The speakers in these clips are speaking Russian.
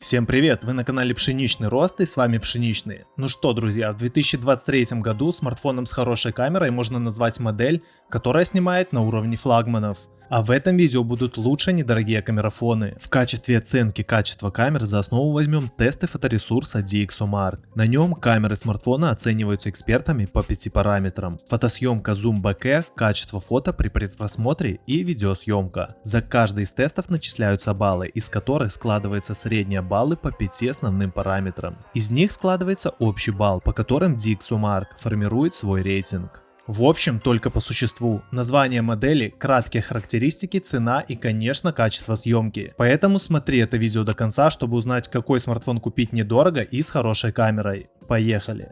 Всем привет! Вы на канале Пшеничный Рост и с вами Пшеничный. Ну что, друзья, в 2023 году смартфоном с хорошей камерой можно назвать модель, которая снимает на уровне флагманов. А в этом видео будут лучшие недорогие камерафоны. В качестве оценки качества камер за основу возьмем тесты фоторесурса DxOMark. На нем камеры смартфона оцениваются экспертами по 5 параметрам: фотосъемка, зум, боке, качество фото при предпросмотре и видеосъемка. За каждый из тестов начисляются баллы, из которых складываются средние баллы по 5 основным параметрам. Из них складывается общий балл, по которым DxOMark формирует свой рейтинг. В общем, только по существу. Название модели, краткие характеристики, цена и, конечно, качество съемки. Поэтому смотри это видео до конца, чтобы узнать, какой смартфон купить недорого и с хорошей камерой. Поехали!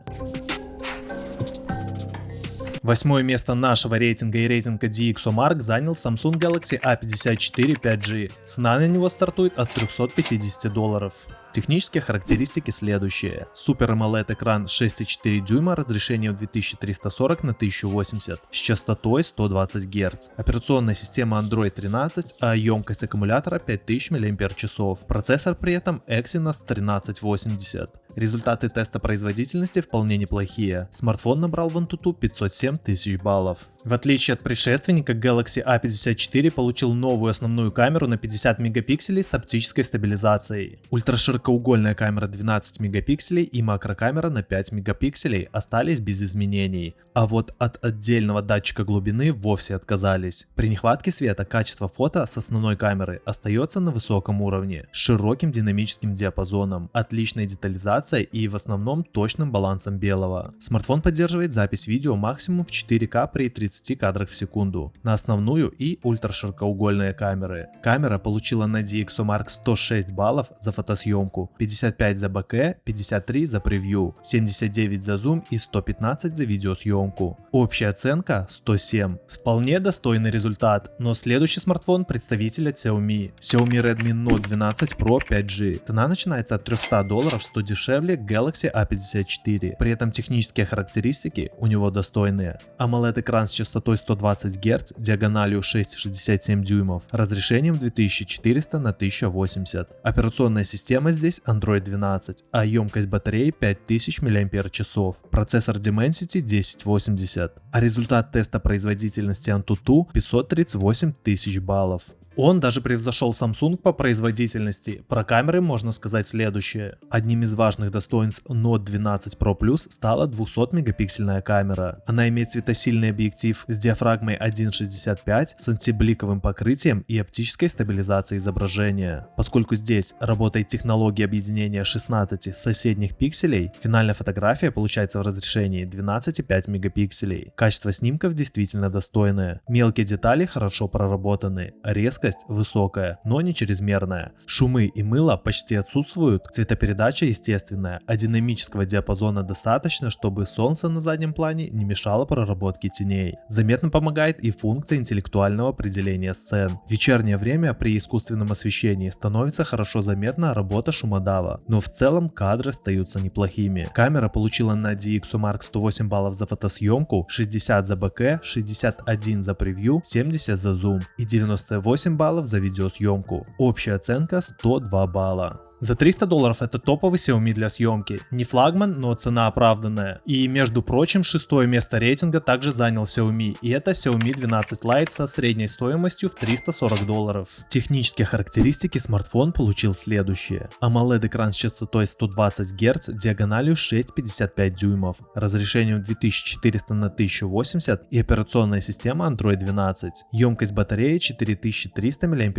Восьмое место нашего рейтинга и рейтинга DxOMark занял Samsung Galaxy A54 5G. Цена на него стартует от $350. Технические характеристики следующие: Super AMOLED экран 6,4 дюйма разрешением 2340 на 1080 с частотой 120 Гц, операционная система Android 13, а емкость аккумулятора 5000 мАч, процессор при этом Exynos 1380. Результаты теста производительности вполне неплохие, смартфон набрал в AnTuTu 507 тысяч баллов. В отличие от предшественника, Galaxy A54 получил новую основную камеру на 50 мегапикселей с оптической стабилизацией. Ультраширокоугольная камера 12 мегапикселей и макрокамера на 5 мегапикселей остались без изменений, а вот от отдельного датчика глубины вовсе отказались. При нехватке света качество фото с основной камеры остается на высоком уровне, с широким динамическим диапазоном, отличной детализацией и в основном точным балансом белого. Смартфон поддерживает запись видео максимум в 4К при 30 кадрах в секунду на основную и ультраширокоугольные камеры. Камера получила на DxOMark 106 баллов за фотосъемку, 55 за боке, 53 за превью, 79 за зум и 115 за видеосъемку. Общая оценка 107. Вполне достойный результат, но следующий смартфон представитель от Xiaomi Redmi Note 12 Pro 5G. Цена начинается от $300, что дешевле Galaxy A54. При этом технические характеристики у него достойные. AMOLED экран с частотой 120 Гц, диагональю 6,67 дюймов, разрешением 2400 на 1080. Операционная система здесь Android 12, а емкость батареи 5000 мАч, процессор Dimensity 1080, а результат теста производительности AnTuTu 538 тысяч баллов. Он даже превзошел Samsung по производительности. Про камеры можно сказать следующее. Одним из важных достоинств Note 12 Pro Plus стала 200-мегапиксельная камера. Она имеет светосильный объектив с диафрагмой 1.65 с антибликовым покрытием и оптической стабилизацией изображения. Поскольку здесь работает технология объединения 16 соседних пикселей, финальная фотография получается в разрешении 12,5 мегапикселей. Качество снимков действительно достойное. Мелкие детали хорошо проработаны, резкость высокая, но не чрезмерная. Шумы и мыло почти отсутствуют, цветопередача естественная, а динамического диапазона достаточно, чтобы солнце на заднем плане не мешало проработке теней. Заметно помогает и функция интеллектуального определения сцен. В вечернее время при искусственном освещении становится хорошо заметна работа шумодава, но в целом кадры остаются неплохими. Камера получила на DxOMark 108 баллов за фотосъемку, 60 за боке, 61 за превью, 70 за зум и 98 баллов за видеосъемку. Общая оценка 102 балла. За $300 это топовый Xiaomi для съемки. Не флагман, но цена оправданная. И между прочим, шестое место рейтинга также занял Xiaomi. И это Xiaomi 12 Lite со средней стоимостью в $340. Технические характеристики смартфон получил следующие: AMOLED экран с частотой 120 Гц, диагональю 6,55 дюймов, разрешением 2400 на 1080 и операционная система Android 12. Емкость батареи 4300 мАч,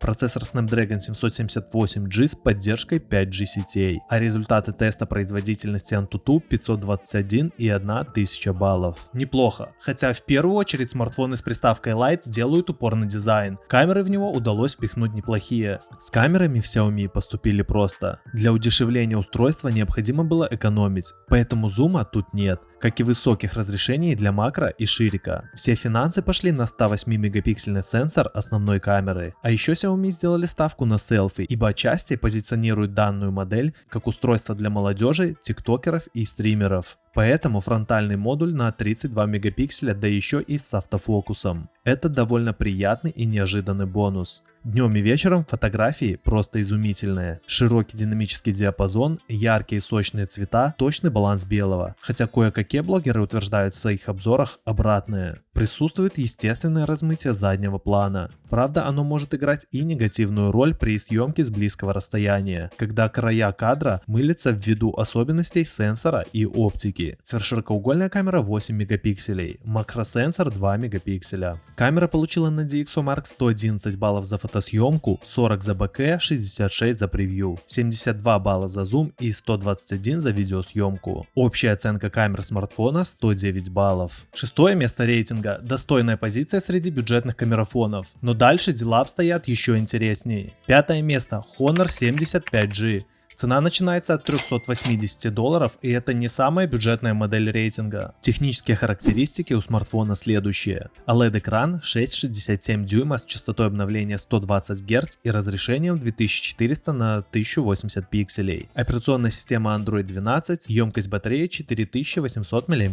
процессор Snapdragon 778G с поддержкой 5G сетей, а результаты теста производительности AnTuTu 521,1 тысяча баллов. Неплохо, хотя в первую очередь смартфоны с приставкой Lite делают упор на дизайн. Камеры в него удалось впихнуть неплохие. С камерами в Xiaomi поступили просто. Для удешевления устройства необходимо было экономить, поэтому зума тут нет, как и высоких разрешений для макро и ширика. Все финансы пошли на 108 мегапиксельный сенсор основной камеры, а еще Xiaomi сделали ставку на селфи, ибо отчасти позиционируют данную модель как устройство для молодежи, тиктокеров и стримеров. Поэтому фронтальный модуль на 32 мегапикселя, да еще и с автофокусом. Это довольно приятный и неожиданный бонус. Днем и вечером фотографии просто изумительные. Широкий динамический диапазон, яркие сочные цвета, точный баланс белого. Хотя кое-какие блогеры утверждают в своих обзорах обратное. Присутствует естественное размытие заднего плана. Правда, оно может играть и негативную роль при съемке с близкого расстояния, когда края кадра мылятся ввиду особенностей сенсора и оптики. Сверхширокоугольная камера 8 мегапикселей, макросенсор 2 мегапикселя. Камера получила на DxOMark 111 баллов за фотосъемку, 40 за БК, 66 за превью, 72 балла за зум и 121 за видеосъемку. Общая оценка камер смартфона 109 баллов. Шестое место рейтинга – достойная позиция среди бюджетных камерафонов, но дальше дела обстоят еще интереснее. Пятое место – Honor 75G. Цена начинается от $380, и это не самая бюджетная модель рейтинга. Технические характеристики у смартфона следующие. OLED-экран 6,67 дюйма с частотой обновления 120 Гц и разрешением 2400 на 1080 пикселей. Операционная система Android 12, емкость батареи 4800 мАч.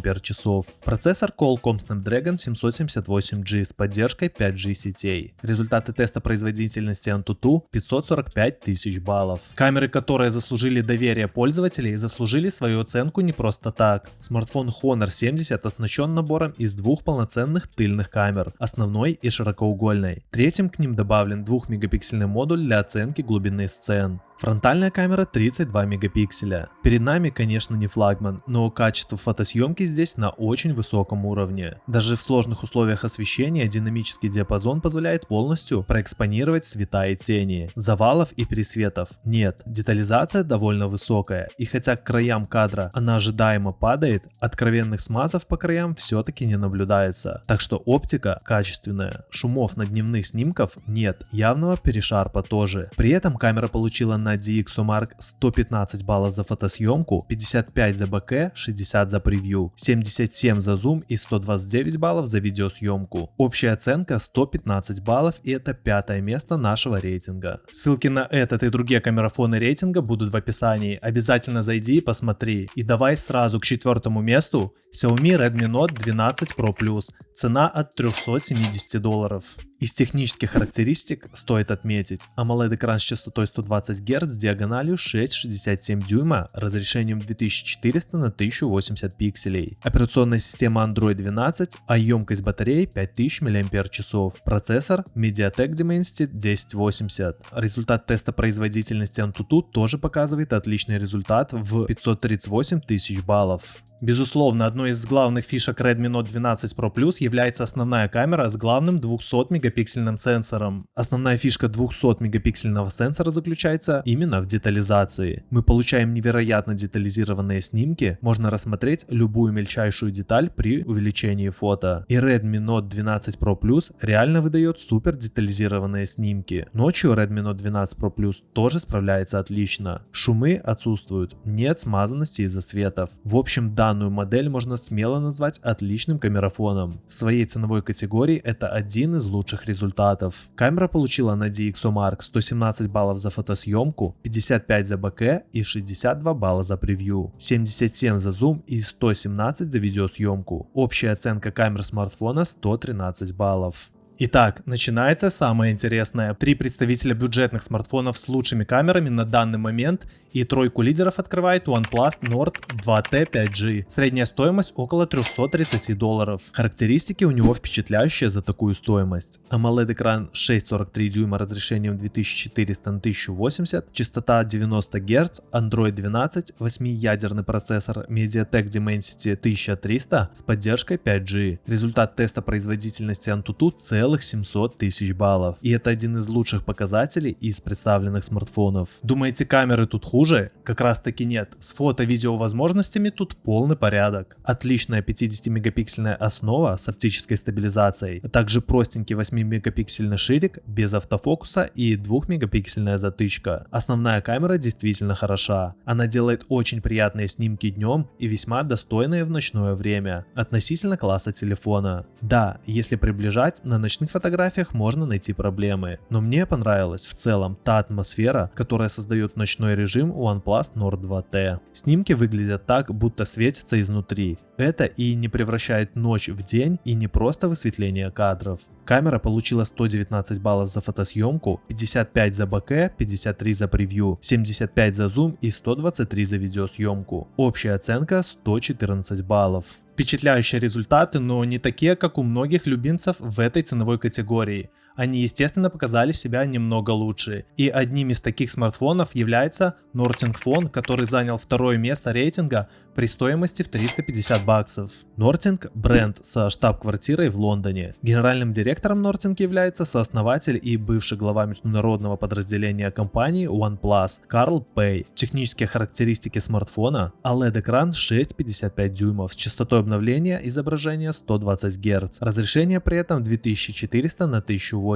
Процессор Qualcomm Snapdragon 778G с поддержкой 5G сетей. Результаты теста производительности AnTuTu 545 тысяч баллов. Камеры, которые заслужили доверие пользователей, заслужили свою оценку не просто так. Смартфон Honor 70 оснащен набором из двух полноценных тыльных камер, основной и широкоугольной. Третьим к ним добавлен 2-мегапиксельный модуль для оценки глубины сцен. Фронтальная камера 32 мегапикселя. Перед нами, конечно, не флагман, но качество фотосъемки здесь на очень высоком уровне. Даже в сложных условиях освещения динамический диапазон позволяет полностью проэкспонировать цвета и тени. Завалов и пересветов нет, детализация довольно высокая, и хотя к краям кадра она ожидаемо падает, откровенных смазов по краям все-таки не наблюдается. Так что оптика качественная. Шумов на дневных снимках нет, явного перешарпа тоже. При этом камера получила на DxOMark 115 баллов за фотосъемку, 55 за БК, 60 за превью, 77 за зум и 129 баллов за видеосъемку. Общая оценка 115 баллов, и это пятое место нашего рейтинга. Ссылки на этот и другие камерафоны рейтинга будут в описании. Обязательно зайди и посмотри. И давай сразу к четвертому месту. Xiaomi Redmi Note 12 Pro Plus. Цена от $370. Из технических характеристик стоит отметить AMOLED-экран с частотой 120 Гц с диагональю 6,67 дюйма, разрешением 2400 на 1080 пикселей. Операционная система Android 12, а емкость батареи 5000 мАч. Процессор MediaTek Dimensity 1080. Результат теста производительности AnTuTu тоже показывает отличный результат в 538 тысяч баллов. Безусловно, одной из главных фишек Redmi Note 12 Pro Plus является основная камера с главным 200-мегапиксельным сенсором. Основная фишка 200-мегапиксельного сенсора заключается именно в детализации. Мы получаем невероятно детализированные снимки, можно рассмотреть любую мельчайшую деталь при увеличении фото. И Redmi Note 12 Pro Plus реально выдает супер детализированные снимки. Ночью Redmi Note 12 Pro Plus тоже справляется отлично. Шумы отсутствуют, нет смазанности из-за светов. В общем, данную модель можно смело назвать отличным камерафоном. В своей ценовой категории это один из лучших результатов. Камера получила на DxOMark 117 баллов за фотосъемку, 55 за БК и 62 балла за превью, 77 за зум и 117 за видеосъемку. Общая оценка камер смартфона 113 баллов. Итак, начинается самое интересное. 3 представителя бюджетных смартфонов с лучшими камерами на данный момент, и тройку лидеров открывает OnePlus Nord 2T 5G. Средняя стоимость около $330. Характеристики у него впечатляющие за такую стоимость. AMOLED-экран 6,43 дюйма разрешением 2400 на 1080, частота 90 Гц, Android 12, 8-ядерный процессор MediaTek Dimensity 1300 с поддержкой 5G. Результат теста производительности AnTuTu целых 700 тысяч баллов. И это один из лучших показателей из представленных смартфонов. Думаете, камеры тут хуже? Как раз таки нет. С фото-видео возможностями тут полный порядок. Отличная 50-мегапиксельная основа с оптической стабилизацией, а также простенький 8-мегапиксельный ширик без автофокуса и 2-мегапиксельная затычка. Основная камера действительно хороша. Она делает очень приятные снимки днем и весьма достойные в ночное время относительно класса телефона. Да, если приближать, на ночных фотографиях можно найти проблемы, но мне понравилась в целом та атмосфера, которая создает ночной режим у OnePlus OnePlus Nord 2T. Снимки выглядят так, будто светятся изнутри. Это и не превращает ночь в день, и не просто высветление кадров. Камера получила 119 баллов за фотосъемку, 55 за боке, 53 за превью, 75 за зум и 123 за видеосъемку. Общая оценка 114 баллов. Впечатляющие результаты, но не такие, как у многих любимцев в этой ценовой категории. Они, естественно, показали себя немного лучше. И одним из таких смартфонов является Northing Phone, который занял второе место рейтинга при стоимости в 350 баксов. Northing – бренд со штаб-квартирой в Лондоне. Генеральным директором Northing является сооснователь и бывший глава международного подразделения компании OnePlus Карл Пэй. Технические характеристики смартфона: OLED-экран 6,55 дюймов с частотой обновления изображения 120 Гц. Разрешение при этом 2400 на 1080.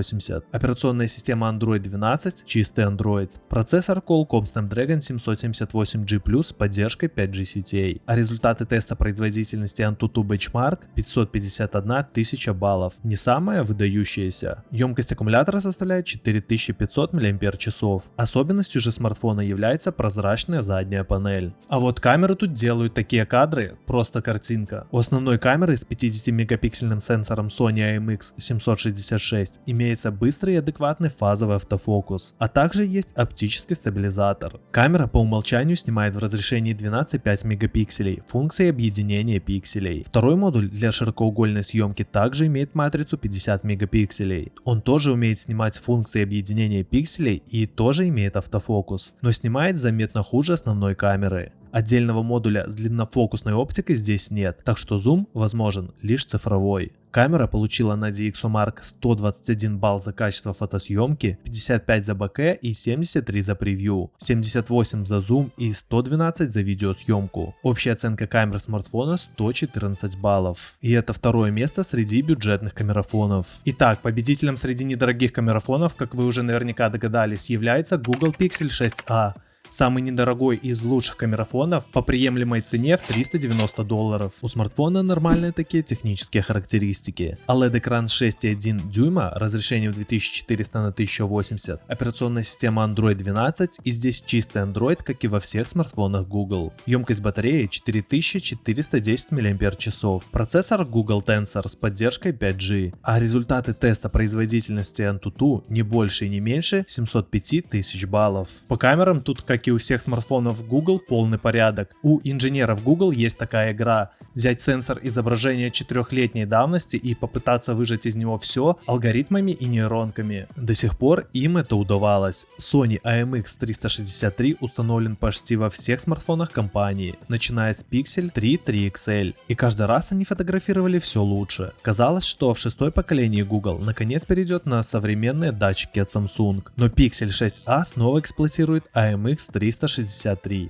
Операционная система Android 12, чистый Android. Процессор Qualcomm Snapdragon 778G+, с поддержкой 5G сетей. А результаты теста производительности AnTuTu Benchmark 551 тысяча баллов. Не самая выдающаяся. Емкость аккумулятора составляет 4500 мАч. Особенностью же смартфона является прозрачная задняя панель. А вот камеру тут делают такие кадры, просто картинка. У основной камеры с 50-мегапиксельным сенсором Sony IMX766 имеется быстрый и адекватный фазовый автофокус, а также есть оптический стабилизатор. Камера по умолчанию снимает в разрешении 12,5 мегапикселей, функцией объединения пикселей. Второй модуль для широкоугольной съемки также имеет матрицу 50 мегапикселей. Он тоже умеет снимать функции объединения пикселей и тоже имеет автофокус, но снимает заметно хуже основной камеры. Отдельного модуля с длиннофокусной оптикой здесь нет, так что зум возможен лишь цифровой. Камера получила на DxOMark 121 балл за качество фотосъемки, 55 за боке и 73 за превью, 78 за зум и 112 за видеосъемку. Общая оценка камер смартфона 114 баллов. И это второе место среди бюджетных камерафонов. Итак, победителем среди недорогих камерафонов, как вы уже наверняка догадались, является Google Pixel 6a. Самый недорогой из лучших камерафонов по приемлемой цене в $390. У смартфона нормальные такие технические характеристики. OLED-экран 6,1 дюйма, разрешение в 2400 на 1080, операционная система Android 12 и здесь чистый Android, как и во всех смартфонах Google. Емкость батареи 4410 мАч. Процессор Google Tensor с поддержкой 5G. А результаты теста производительности AnTuTu не больше и не меньше 705 тысяч баллов. По камерам тут, как и у всех смартфонов Google, полный порядок. У инженеров Google есть такая игра: взять сенсор изображения 4-летней давности и попытаться выжать из него все алгоритмами и нейронками. До сих пор им это удавалось. Sony IMX363 установлен почти во всех смартфонах компании, начиная с Pixel 3 3XL, и каждый раз они фотографировали все лучше. Казалось, что в шестое поколение Google наконец перейдет на современные датчики от Samsung, но Pixel 6a снова эксплуатирует IMX363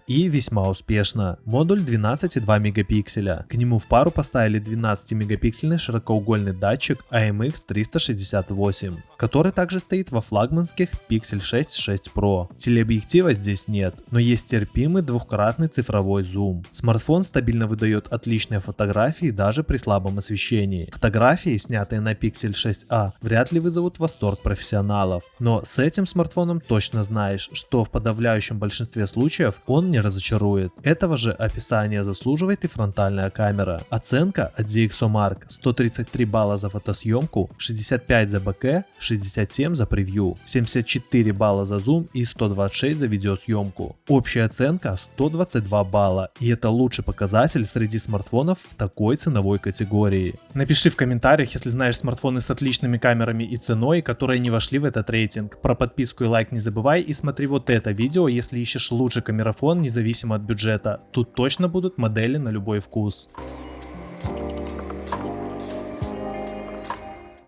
и весьма успешно. Модуль 12,2 мегапикселя. К нему в пару поставили 12-мегапиксельный широкоугольный датчик IMX368, который также стоит во флагманских Pixel 6 6 Pro. Телеобъектива здесь нет, но есть терпимый двухкратный цифровой зум. Смартфон стабильно выдает отличные фотографии даже при слабом освещении. Фотографии, снятые на Pixel 6a, вряд ли вызовут восторг профессионалов, но с этим смартфоном точно знаешь, что в подавляющем большинстве случаев он не разочарует. Этого же описания заслуживает и фронтальная камера. Оценка от DxOMark: 133 балла за фотосъемку, 65 за боке, 67 за превью, 74 балла за зум и 126 за видеосъемку. Общая оценка 122 балла, и это лучший показатель среди смартфонов в такой ценовой категории. Напиши в комментариях, если знаешь смартфоны с отличными камерами и ценой, которые не вошли в этот рейтинг. Про подписку и лайк не забывай, и смотри вот это видео, если ищешь лучший камерафон независимо от бюджета. Тут точно будут модели на любой вкус.